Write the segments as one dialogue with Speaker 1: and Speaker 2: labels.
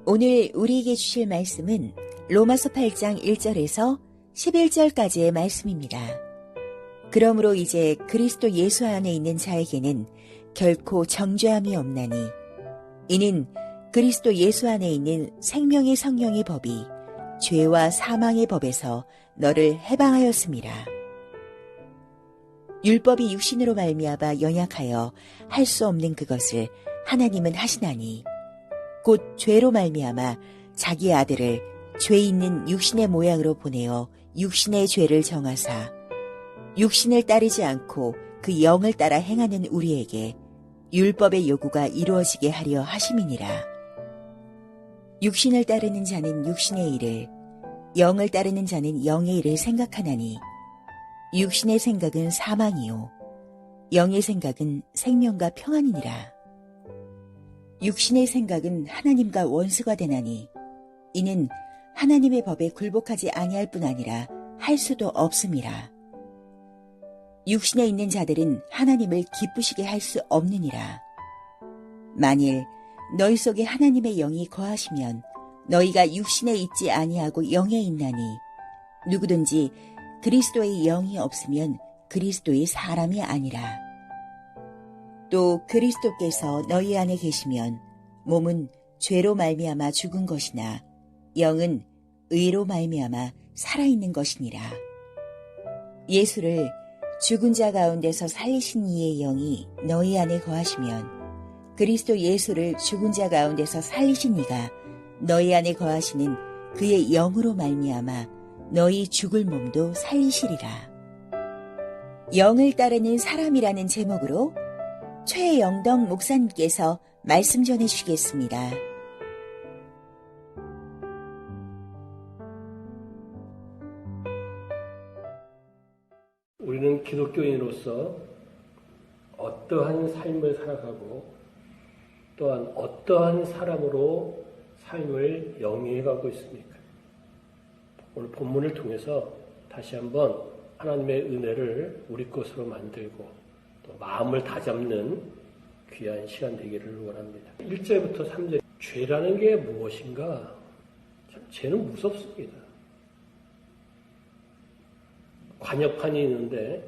Speaker 1: 오늘 우리에게 주실 말씀은 로마서 8장 1절에서 11절까지의 말씀입니다. 그러므로 이제 그리스도 예수 안에 있는 자에게는 결코 정죄함이 없나니 이는 그리스도 예수 안에 있는 생명의 성령의 법이 죄와 사망의 법에서 너를 해방하였음이라. 율법이 육신으로 말미암아 연약하여 할 수 없는 그것을 하나님은 하시나니 곧 죄로 말미암아 자기 아들을 죄 있는 육신의 모양으로 보내어 육신의 죄를 정하사 육신을 따르지 않고 그 영을 따라 행하는 우리에게 율법의 요구가 이루어지게 하려 하심이니라. 육신을 따르는 자는 육신의 일을, 영을 따르는 자는 영의 일을 생각하나니 육신의 생각은 사망이요 영의 생각은 생명과 평안이니라. 육신의 생각은 하나님과 원수가 되나니 이는 하나님의 법에 굴복하지 아니할 뿐 아니라 할 수도 없음이라. 육신에 있는 자들은 하나님을 기쁘시게 할 수 없느니라. 만일 너희 속에 하나님의 영이 거하시면 너희가 육신에 있지 아니하고 영에 있나니 누구든지 그리스도의 영이 없으면 그리스도의 사람이 아니라. 또 그리스도께서 너희 안에 계시면 몸은 죄로 말미암아 죽은 것이나 영은 의로 말미암아 살아있는 것이니라. 예수를 죽은 자 가운데서 살리신 이의 영이 너희 안에 거하시면 그리스도 예수를 죽은 자 가운데서 살리신 이가 너희 안에 거하시는 그의 영으로 말미암아 너희 죽을 몸도 살리시리라. 영을 따르는 사람이라는 제목으로 최영덕 목사님께서 말씀 전해주시겠습니다.
Speaker 2: 우리는 기독교인으로서 어떠한 삶을 살아가고 또한 어떠한 사람으로 삶을 영위해가고 있습니까? 오늘 본문을 통해서 다시 한번 하나님의 은혜를 우리 것으로 만들고 또 마음을 다잡는 귀한 시간 되기를 원합니다. 1절부터 3절, 죄라는 게 무엇인가? 참 죄는 무섭습니다. 관역판이 있는데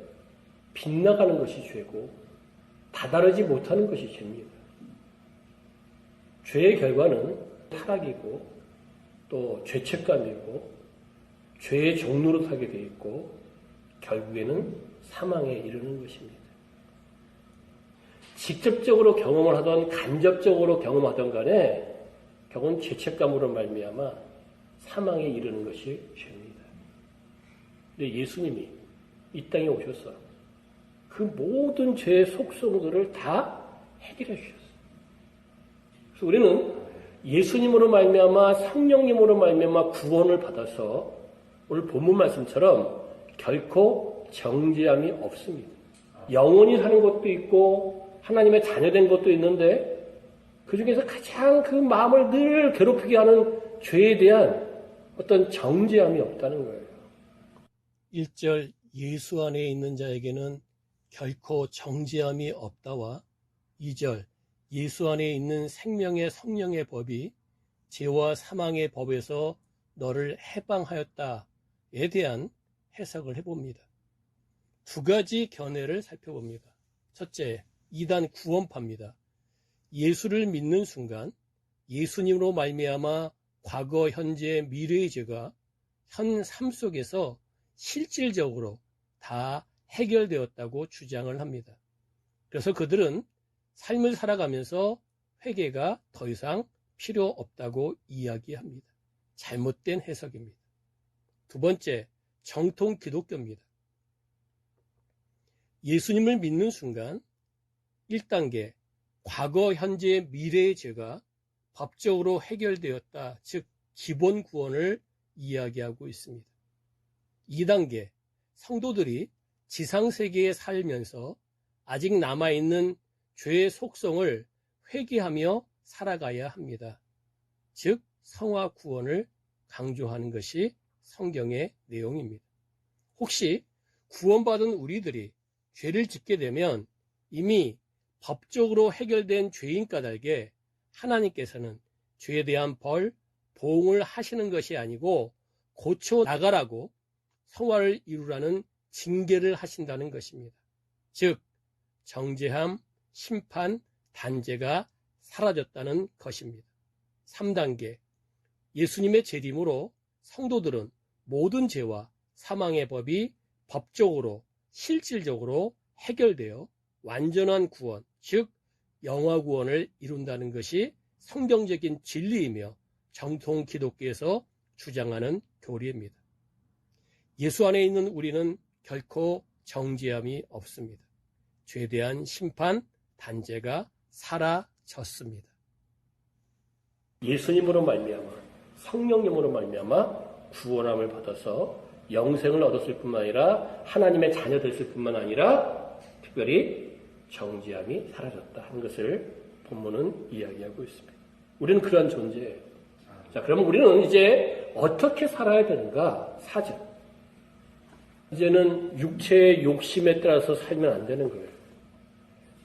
Speaker 2: 빗나가는 것이 죄고 다다르지 못하는 것이 죄입니다. 죄의 결과는 타락이고 또 죄책감이고 죄의 종로로 타게 되어 있고 결국에는 사망에 이르는 것입니다. 직접적으로 경험을 하던 간접적으로 경험하던 간에 결국은 죄책감으로 말미암아 사망에 이르는 것이 죄입니다. 근데 예수님이 이 땅에 오셔서 그 모든 죄의 속성들을 다 해결해 주셨어요. 그래서 우리는 예수님으로 말미암아 성령님으로 말미암아 구원을 받아서 오늘 본문 말씀처럼 결코 정죄함이 없습니다. 영원히 사는 것도 있고 하나님의 자녀된 것도 있는데 그 중에서 가장 그 마음을 늘 괴롭히게 하는 죄에 대한 어떤 정죄함이 없다는 거예요.
Speaker 3: 1절 예수 안에 있는 자에게는 결코 정죄함이 없다와 2절 예수 안에 있는 생명의 성령의 법이 죄와 사망의 법에서 너를 해방하였다에 대한 해석을 해봅니다. 두 가지 견해를 살펴봅니다. 첫째, 이단 구원파입니다. 예수를 믿는 순간 예수님으로 말미암아 과거, 현재, 미래의 죄가 현 삶 속에서 실질적으로 다 해결되었다고 주장을 합니다. 그래서 그들은 삶을 살아가면서 회개가 더 이상 필요 없다고 이야기합니다. 잘못된 해석입니다. 두 번째, 정통 기독교입니다. 예수님을 믿는 순간 1단계, 과거, 현재, 미래의 죄가 법적으로 해결되었다, 즉 기본 구원을 이야기하고 있습니다. 2단계, 성도들이 지상세계에 살면서 아직 남아있는 죄의 속성을 회개하며 살아가야 합니다. 즉 성화 구원을 강조하는 것이 성경의 내용입니다. 혹시 구원받은 우리들이 죄를 짓게 되면 이미 법적으로 해결된 죄인 까닭에 하나님께서는 죄에 대한 벌, 보응을 하시는 것이 아니고 고쳐 나가라고 성화를 이루라는 징계를 하신다는 것입니다. 즉 정죄함, 심판, 단죄가 사라졌다는 것입니다. 3단계, 예수님의 재림으로 성도들은 모든 죄와 사망의 법이 법적으로, 실질적으로 해결되어 완전한 구원, 즉 영화 구원을 이룬다는 것이 성경적인 진리이며 정통 기독교에서 주장하는 교리입니다. 예수 안에 있는 우리는 결코 정죄함이 없습니다. 죄에 대한 심판, 단죄가 사라졌습니다.
Speaker 2: 예수님으로 말미암아 성령님으로 말미암아 구원함을 받아서 영생을 얻었을 뿐만 아니라 하나님의 자녀 됐을 뿐만 아니라 특별히 정죄함이 사라졌다 하는 것을 본문은 이야기하고 있습니다. 우리는 그러한 존재예요. 자, 그러면 우리는 이제 어떻게 살아야 되는가? 4절. 이제는 육체의 욕심에 따라서 살면 안 되는 거예요.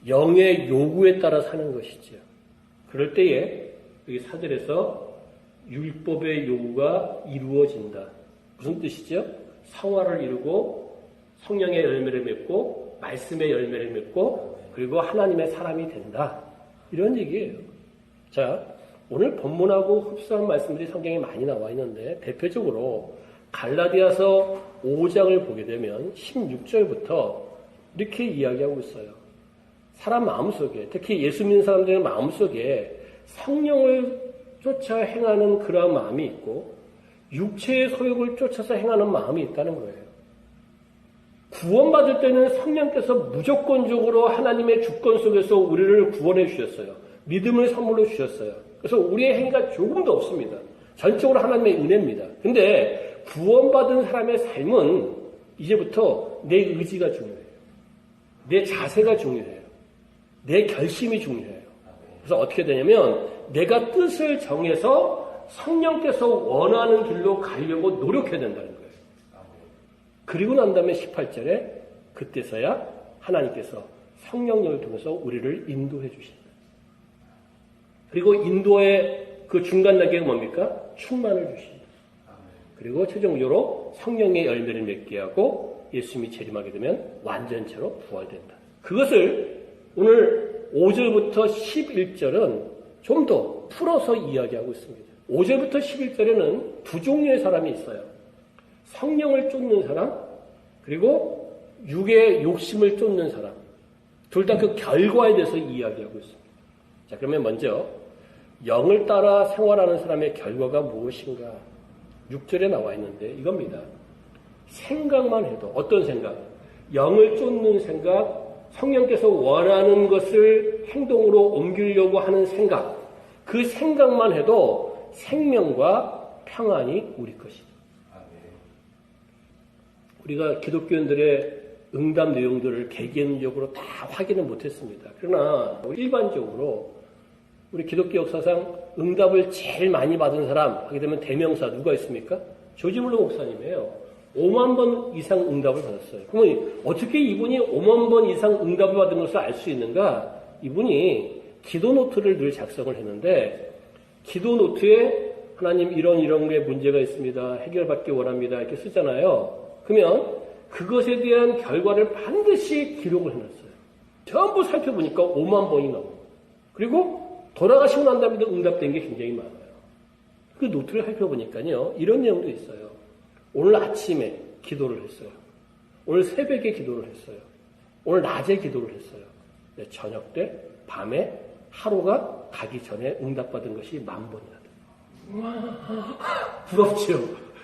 Speaker 2: 영의 요구에 따라 사는 것이지요. 그럴 때에 여기 4절에서 율법의 요구가 이루어진다. 무슨 뜻이죠? 성화를 이루고 성령의 열매를 맺고 말씀의 열매를 맺고 그리고 하나님의 사람이 된다. 이런 얘기예요. 자, 오늘 본문하고 흡사한 말씀들이 성경에 많이 나와 있는데 대표적으로 갈라디아서 5장을 보게 되면 16절부터 이렇게 이야기하고 있어요. 사람 마음속에, 특히 예수 믿는 사람들의 마음속에 성령을 쫓아 행하는 그러한 마음이 있고 육체의 소욕을 쫓아서 행하는 마음이 있다는 거예요. 구원받을 때는 성령께서 무조건적으로 하나님의 주권 속에서 우리를 구원해 주셨어요. 믿음을 선물로 주셨어요. 그래서 우리의 행위가 조금도 없습니다. 전적으로 하나님의 은혜입니다. 근데 구원받은 사람의 삶은 이제부터 내 의지가 중요해요. 내 자세가 중요해요. 내 결심이 중요해요. 그래서 어떻게 되냐면 내가 뜻을 정해서 성령께서 원하는 길로 가려고 노력해야 된다는 거예요. 그리고 난 다음에 18절에 그때서야 하나님께서 성령님을 통해서 우리를 인도해 주신다. 그리고 인도의 그 중간 단계가 뭡니까? 충만을 주신다. 그리고 최종적으로 성령의 열매를 맺게 하고 예수님이 재림하게 되면 완전체로 부활된다. 그것을 오늘 5절부터 11절은 좀 더 풀어서 이야기하고 있습니다. 5절부터 11절에는 두 종류의 사람이 있어요. 성령을 쫓는 사람, 그리고 육의 욕심을 쫓는 사람. 둘 다 그 결과에 대해서 이야기하고 있습니다. 자, 그러면 먼저 영을 따라 생활하는 사람의 결과가 무엇인가? 6절에 나와 있는데 이겁니다. 생각만 해도, 어떤 생각? 영을 쫓는 생각, 성령께서 원하는 것을 행동으로 옮기려고 하는 생각, 그 생각만 해도 생명과 평안이 우리 것이다. 우리가 기독교인들의 응답 내용들을 개개인적으로 다 확인을 못했습니다. 그러나 일반적으로 우리 기독교 역사상 응답을 제일 많이 받은 사람 하게 되면 대명사 누가 있습니까? 조지 물러 목사님이에요. 5만 번 이상 응답을 받았어요. 그러면 어떻게 이분이 5만 번 이상 응답을 받은 것을 알 수 있는가? 이분이 기도 노트를 늘 작성을 했는데 기도 노트에 하나님 이런 게 문제가 있습니다. 해결받기 원합니다. 이렇게 쓰잖아요. 그러면 그것에 대한 결과를 반드시 기록을 해놨어요. 전부 살펴보니까 5만 번이 나오고 그리고 돌아가시고 난 다음에도 응답된 게 굉장히 많아요. 그 노트를 살펴보니까요. 이런 내용도 있어요. 오늘 아침에 기도를 했어요. 오늘 새벽에 기도를 했어요. 오늘 낮에 기도를 했어요. 저녁 때, 밤에, 하루가 가기 전에 응답받은 것이 10,000번이나 돼요. 부럽죠?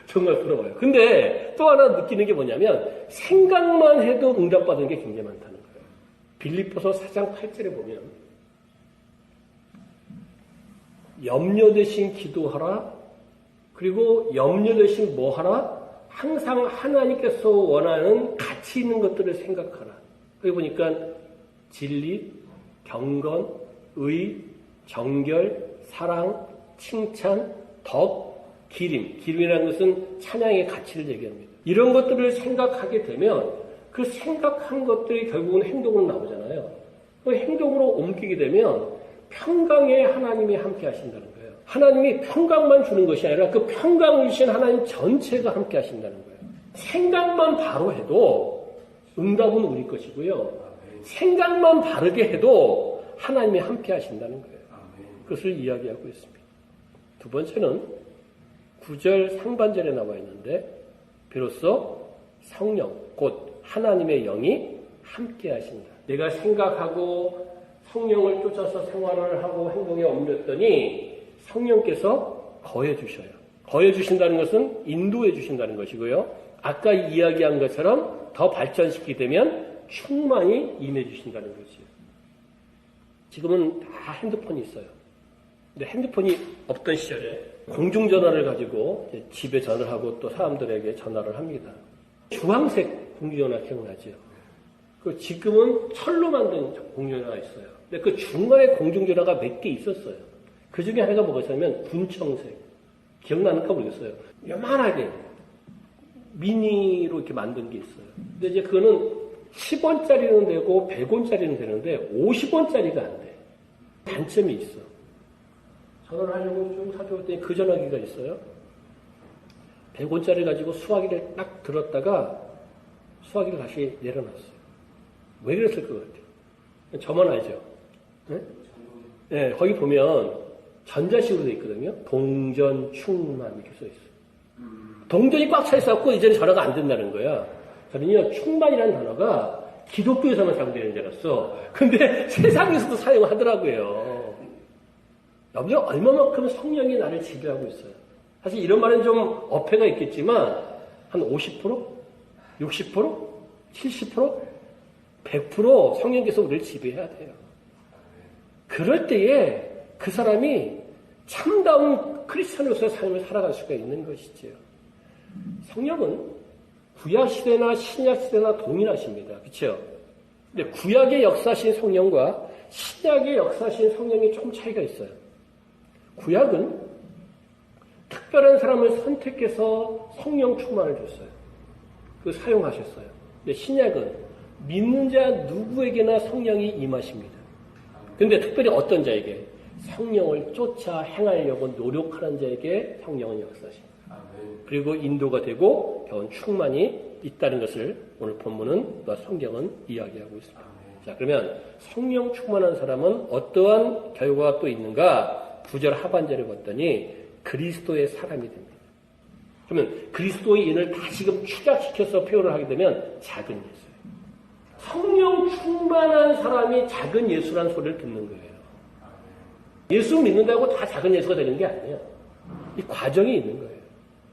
Speaker 2: 정말 부러워요. 근데 또 하나 느끼는 게 뭐냐면 생각만 해도 응답받은 게 굉장히 많다는 거예요. 빌립보서 4장 8절에 보면 염려 대신 기도하라. 그리고 염려 대신 뭐 하라? 항상 하나님께서 원하는 가치 있는 것들을 생각하라. 거기 보니까 진리, 경건, 의, 정결, 사랑, 칭찬, 덕, 기림. 기림이라는 것은 찬양의 가치를 얘기합니다. 이런 것들을 생각하게 되면 그 생각한 것들이 결국은 행동으로 나오잖아요. 그 행동으로 옮기게 되면 평강에 하나님이 함께 하신다는 거예요. 하나님이 평강만 주는 것이 아니라 그 평강을 주신 하나님 전체가 함께 하신다는 거예요. 생각만 바로 해도 응답은 우리 것이고요. 생각만 바르게 해도 하나님이 함께 하신다는 거예요. 그것을 이야기하고 있습니다. 두 번째는 9절 상반절에 나와 있는데 비로소 성령 곧 하나님의 영이 함께 하신다. 내가 생각하고 성령을 쫓아서 생활을 하고 행동에 옮겼더니 성령께서 거해 주셔요. 거해 주신다는 것은 인도해 주신다는 것이고요. 아까 이야기한 것처럼 더 발전시키게 되면 충만히 임해 주신다는 거지요. 지금은 다 핸드폰이 있어요. 근데 핸드폰이 없던 시절에 공중전화를 가지고 집에 전화를 하고 또 사람들에게 전화를 합니다. 주황색 공중전화 기억나죠? 그 지금은 철로 만든 공중전화가 있어요. 근데 그 중간에 공중전화가 몇 개 있었어요. 그 중에 하나가 뭐였냐면 군청색. 기억나는가 모르겠어요. 요만하게 미니로 이렇게 만든 게 있어요. 근데 이제 그거는 10원짜리는 되고 100원짜리는 되는데 50원짜리가 안 돼. 단점이 있어. 전화를 하려고 좀 사줘봤더니 그 전화기가 있어요. 100원짜리 가지고 수화기를 딱 들었다가 수화기를 다시 내려놨어요. 왜 그랬을 것 같아요? 저만 알죠? 네? 네, 거기 보면 전자식으로 되어 있거든요. 동전, 충만 이렇게 써 있어요. 동전이 꽉 차 있어갖고 이제는 전화가 안 된다는 거야. 저는요, 충만이라는 단어가 기독교에서만 사용되는 줄 알았어. 근데 세상에서도 사용을 하더라고요. 여기서 얼마만큼 성령이 나를 지배하고 있어요. 사실 이런 말은 좀 어폐가 있겠지만 한 50%? 60%? 70%? 100% 성령께서 우리를 지배해야 돼요. 그럴 때에 그 사람이 참다운 크리스찬으로서의 삶을 살아갈 수가 있는 것이지요. 성령은 구약시대나 신약시대나 동일하십니다. 그렇죠? 근데 구약의 역사신 성령과 신약의 역사신 성령이 조금 차이가 있어요. 구약은 특별한 사람을 선택해서 성령 충만을 줬어요. 그걸 사용하셨어요. 근데 신약은 믿는 자 누구에게나 성령이 임하십니다. 근데 특별히 어떤 자에게? 성령을 쫓아 행하려고 노력하는 자에게 성령은 역사십니다. 그리고 인도가 되고 겨운 충만이 있다는 것을 오늘 본문은 성경은 이야기하고 있습니다. 자, 그러면 성령 충만한 사람은 어떠한 결과가 또 있는가? 9절 하반절에 봤더니 그리스도의 사람이 됩니다. 그러면 그리스도의 인을 다시금 축약시켜서 표현을 하게 되면 작은 예수예요. 성령 충만한 사람이 작은 예수라는 소리를 듣는 거예요. 예수 믿는다고 다 작은 예수가 되는 게 아니에요. 이 과정이 있는 거예요.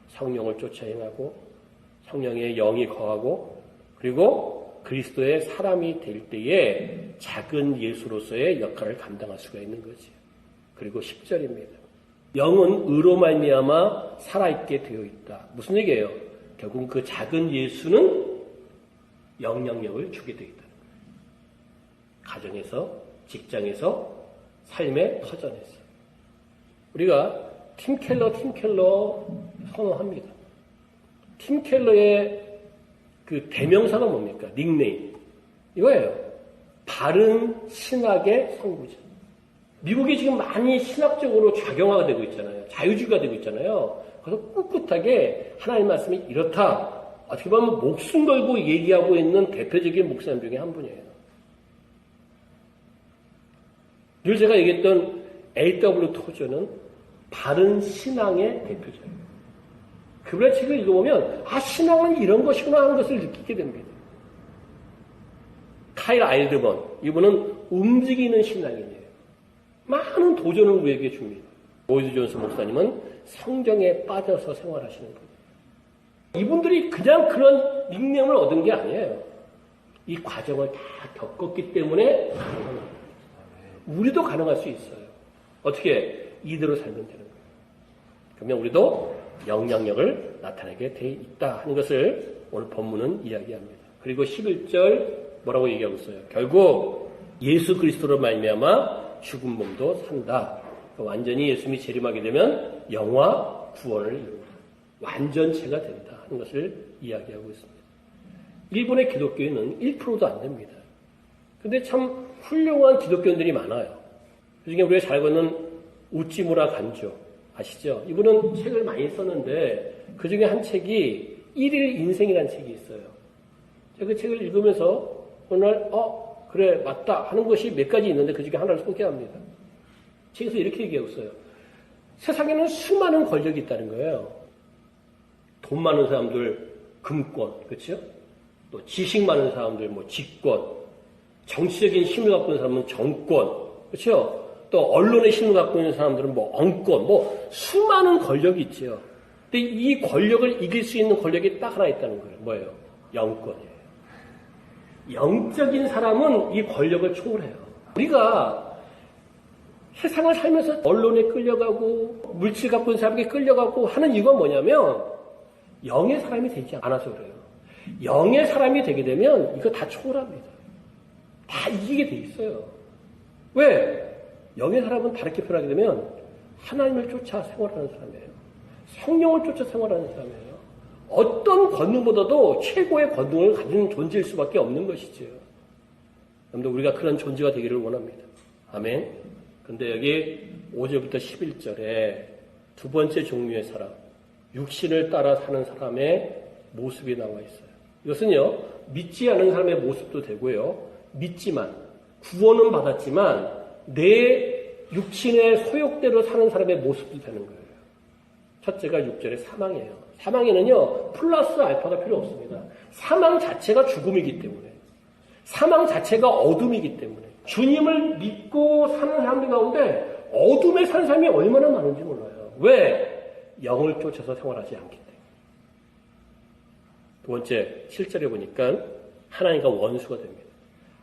Speaker 2: 성령을 쫓아 행하고 성령의 영이 거하고 그리고 그리스도의 사람이 될 때에 작은 예수로서의 역할을 감당할 수가 있는 거지. 그리고 10절입니다. 영은 의로 말미암아 살아있게 되어 있다. 무슨 얘기예요? 결국 그 작은 예수는 영향력을 주게 되어 있다는 거예요. 가정에서, 직장에서, 삶의 터전에서. 우리가 팀 켈러 선호합니다. 팀 켈러의 그 대명사가 뭡니까? 닉네임. 이거예요. 바른 신학의 선구자. 미국이 지금 많이 신학적으로 작용화가 되고 있잖아요. 자유주의가 되고 있잖아요. 그래서 꿋꿋하게 하나님 말씀이 이렇다. 어떻게 보면 목숨 걸고 얘기하고 있는 대표적인 목사님 중에 한 분이에요. 늘 제가 얘기했던 A.W. 토저는 바른 신앙의 대표자예요. 그분의 책을 읽어보면 신앙은 이런 것이구나 하는 것을 느끼게 됩니다. 카일 아일드먼, 이분은 움직이는 신앙인이에요. 많은 도전을 우리에게 줍니다. 로이드 존스 목사님은 성경에 빠져서 생활하시는 분이에요. 이분들이 그냥 그런 닉네임을 얻은 게 아니에요. 이 과정을 다 겪었기 때문에 가능한 겁니다. 우리도 가능할 수 있어요. 어떻게? 이대로 살면 되는 거예요. 그러면 우리도 영향력을 나타내게 돼 있다 하는 것을 오늘 본문은 이야기합니다. 그리고 11절 뭐라고 얘기하고 있어요? 결국 예수 그리스도로 말미암아 죽은 몸도 산다. 완전히 예수님이 재림하게 되면 영화 구원을 이룬다. 완전체가 된다 하는 것을 이야기하고 있습니다. 일본의 기독교인은 1%도 안 됩니다. 근데 참 훌륭한 기독교인들이 많아요. 그중에 우리가 잘 보는 우찌무라 간조, 아시죠? 이분은 책을 많이 썼는데 그 중에 한 책이 1일 인생이라는 책이 있어요. 제가 그 책을 읽으면서 어느 날 그래 맞다 하는 것이 몇 가지 있는데 그 중에 하나를 소개합니다. 책에서 이렇게 얘기하고 있어요. 세상에는 수많은 권력이 있다는 거예요. 돈 많은 사람들 금권, 그렇죠? 또 지식 많은 사람들 뭐 직권, 정치적인 힘을 갖고 있는 사람은 정권, 그렇죠? 또 언론의 힘을 갖고 있는 사람들은 뭐 언권, 뭐 수많은 권력이 있죠. 근데 이 권력을 이길 수 있는 권력이 딱 하나 있다는 거예요. 뭐예요? 영권이에요. 영적인 사람은 이 권력을 초월해요. 우리가 세상을 살면서 언론에 끌려가고 물질 갖고 있는 사람에게 끌려가고 하는 이유가 뭐냐면 영의 사람이 되지 않아서 그래요. 영의 사람이 되게 되면 이거 다 초월합니다. 다 이기게 돼 있어요. 왜? 영의 사람은 다르게 표현하게 되면 하나님을 쫓아 생활하는 사람이에요. 성령을 쫓아 생활하는 사람이에요. 어떤 권능보다도 최고의 권능을 가진 존재일 수밖에 없는 것이죠. 여러분들 우리가 그런 존재가 되기를 원합니다. 아멘. 근데 여기 5절부터 11절에 두 번째 종류의 사람, 육신을 따라 사는 사람의 모습이 나와 있어요. 이것은요, 믿지 않은 사람의 모습도 되고요, 믿지만, 구원은 받았지만, 내 육신의 소욕대로 사는 사람의 모습도 되는 거예요. 첫째가 6절의 사망이에요. 사망에는요, 플러스 알파가 필요 없습니다. 사망 자체가 죽음이기 때문에, 사망 자체가 어둠이기 때문에, 주님을 믿고 사는 사람들 가운데 어둠에 사는 사람이 얼마나 많은지 몰라요. 왜? 영을 쫓아서 생활하지 않기 때문에. 두 번째, 7절에 보니까 하나님과 원수가 됩니다.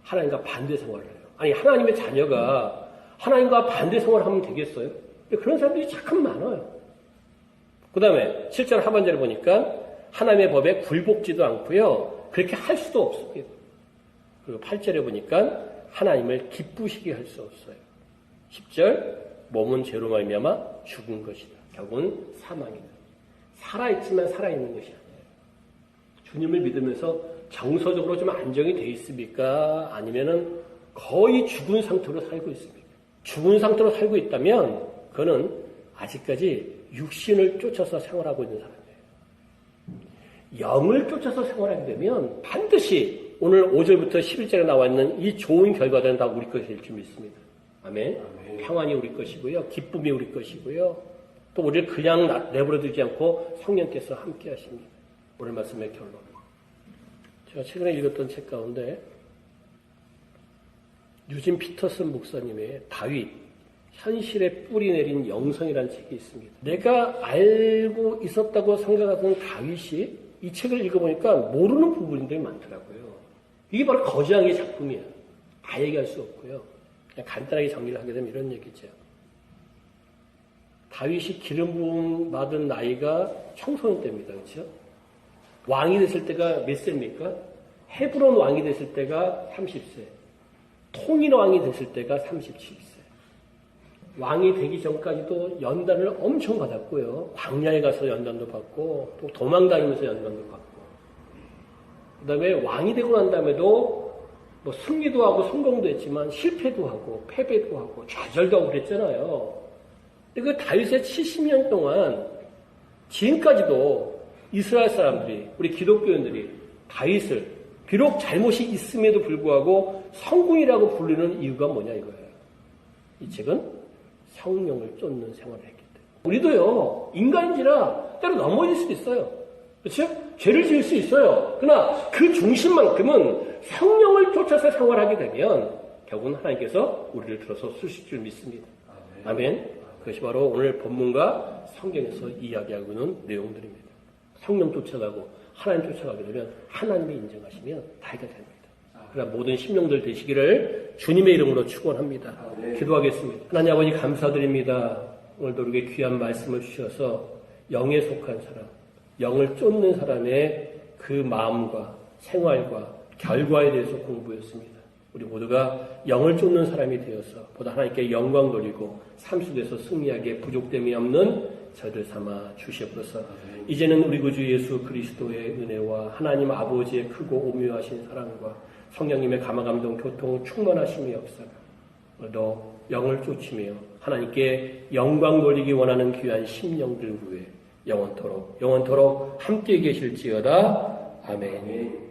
Speaker 2: 하나님과 반대 생활을 해요. 아니, 하나님의 자녀가 하나님과 반대 생활을 하면 되겠어요? 그런 사람들이 참 많아요. 그 다음에 7절 하반절에 보니까 하나님의 법에 굴복지도 않고요. 그렇게 할 수도 없습니다. 그리고 8절에 보니까 하나님을 기쁘시게 할 수 없어요. 10절, 몸은 죄로 말미암아 죽은 것이다. 결국은 사망이다. 살아있지만 살아있는 것이 아니에요. 주님을 믿으면서 정서적으로 좀 안정이 돼 있습니까? 아니면은 거의 죽은 상태로 살고 있습니까? 죽은 상태로 살고 있다면 그는 아직까지 육신을 쫓아서 생활하고 있는 사람이에요. 영을 쫓아서 생활하게 되면 반드시 오늘 5절부터 11절에 나와 있는 이 좋은 결과들은 다 우리 것일 줄 믿습니다. 아멘. 평안이 우리 것이고요. 기쁨이 우리 것이고요. 또 우리를 그냥 내버려두지 않고 성령께서 함께 하십니다. 오늘 말씀의 결론. 제가 최근에 읽었던 책 가운데 유진 피터슨 목사님의 다윗, 현실에 뿌리 내린 영성이라는 책이 있습니다. 내가 알고 있었다고 생각하던 다윗이 이 책을 읽어보니까 모르는 부분들이 많더라고요. 이게 바로 거지왕의 작품이에요. 다 얘기할 수 없고요. 그냥 간단하게 정리를 하게 되면 이런 얘기죠. 다윗이 기름 부음 받은 나이가 청소년 때입니다. 그렇죠? 왕이 됐을 때가 몇 세입니까? 헤브론 왕이 됐을 때가 30세. 통일 왕이 됐을 때가 37세. 왕이 되기 전까지도 연단을 엄청 받았고요. 광야에 가서 연단도 받고 또 도망다니면서 연단도 받고 그 다음에 왕이 되고 난 다음에도 뭐 승리도 하고 성공도 했지만 실패도 하고 패배도 하고 좌절도 하고 그랬잖아요. 근데 그 다윗의 70년 동안 지금까지도 이스라엘 사람들이 우리 기독교인들이 다윗을 비록 잘못이 있음에도 불구하고 성군이라고 부르는 이유가 뭐냐 이거예요. 이 책은 성령을 쫓는 생활을 했기 때문에. 우리도요, 인간인지라 때로 넘어질 수도 있어요. 그렇죠? 죄를 지을 수 있어요. 그러나 그 중심만큼은 성령을 쫓아서 생활하게 되면 결국은 하나님께서 우리를 들어서 쓰실 줄 믿습니다. 아멘. 그것이 바로 오늘 본문과 성경에서 이야기하고 있는 내용들입니다. 성령 쫓아가고 하나님 쫓아가게 되면 하나님이 인정하시면 다 해가 됩니다. 그러나 모든 심령들 되시기를 주님의 이름으로 축원합니다. 기도하겠습니다. 하나님 아버지 감사드립니다. 오늘도 우리에게 귀한 말씀을 주셔서 영에 속한 사람, 영을 쫓는 사람의 그 마음과 생활과 결과에 대해서 공부했습니다. 우리 모두가 영을 쫓는 사람이 되어서 보다 하나님께 영광 돌리고 삶 속에서 승리하게 부족됨이 없는 저희들 삼아 주시옵소서. 이제는 우리 구주 예수 그리스도의 은혜와 하나님 아버지의 크고 오묘하신 사랑과 성령님의 감화감동 교통 충만하심이 없어가 오늘도 영을 쫓으며 하나님께 영광 돌리기 원하는 귀한 심령들 위해 영원토록 함께 계실지어다. 아멘.